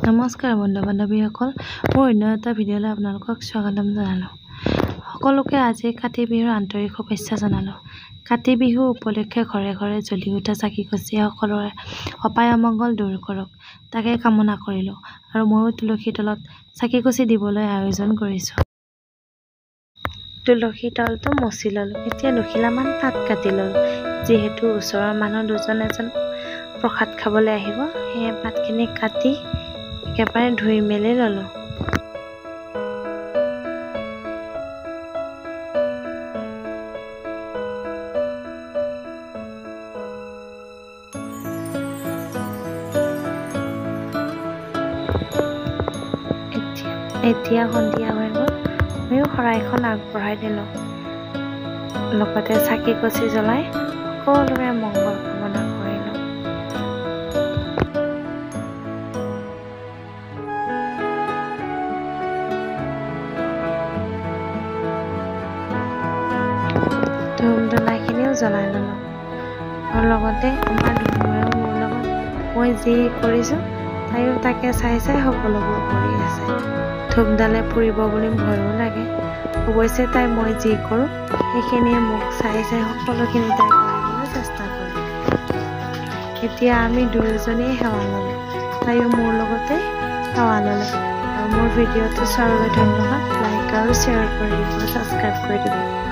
নমস্কাৰ বন্ধু বান্ধৱীসকল, মোৰ অন্য এটা ভিডিঅ'লৈ আপোনালোকক স্বাগতম জনালোঁ। সকলোকে আজি কাতি বিহুৰ আন্তৰিক শুভেচ্ছা জনালোঁ। কাতি বিহু উপলক্ষে ঘৰে ঘৰে জ্বলি উঠা চাকি-গছিয়ে সকলোৰে অপায় অমংগল দূৰ কৰক, তাকে কামনা কৰিলোঁ আৰু ময়ো তুলসী তলত চাকি-গছি দিবলৈ আয়োজন কৰিছোঁ। তুলসী তলটো মচি ল'লোঁ। এতিয়া দুখিলামান পাত কাটি ল'লোঁ। যিহেতু ওচৰৰ মানুহ দুজন এজন প্ৰসাদ খাবলৈ আহিব, সেয়ে পাতখিনি কাটি একেবাৰে ধুই মেলি ল'লোঁ। এতিয়া সন্ধিয়া হৈ গ'ল, ময়ো শৰাইখন আগবঢ়াই দিলোঁ। লগতে চাকি-গছি জ্বলাই সকলোৰে মংগল কামনা কৰিলোঁ। ধূপ-ধূনাখিনিও জ্বলাই ল'লোঁ আৰু লগতে আমাৰ ধুনুৱেও মোৰ লগত মই যি কৰিছোঁ তাইও তাকে চাই চাই সকলোবোৰ কৰি আছে। ধূপডালে পুৰিব বুলি ভয়ো লাগে। অৱশ্যে তাই মই যি কৰোঁ সেইখিনিয়ে মোক চাই চাই সকলোখিনি তাই কৰিবলৈ চেষ্টা কৰে। এতিয়া আমি দুয়োজনেই সেৱা ল'লোঁ। তাইও মোৰ লগতে সেৱা ল'লে। আৰু মোৰ ভিডিঅ'টো চোৱাৰ বাবে ধন্যবাদ। লাইক আৰু শ্বেয়াৰ কৰি দিব, ছাবস্ক্ৰাইব কৰি দিব।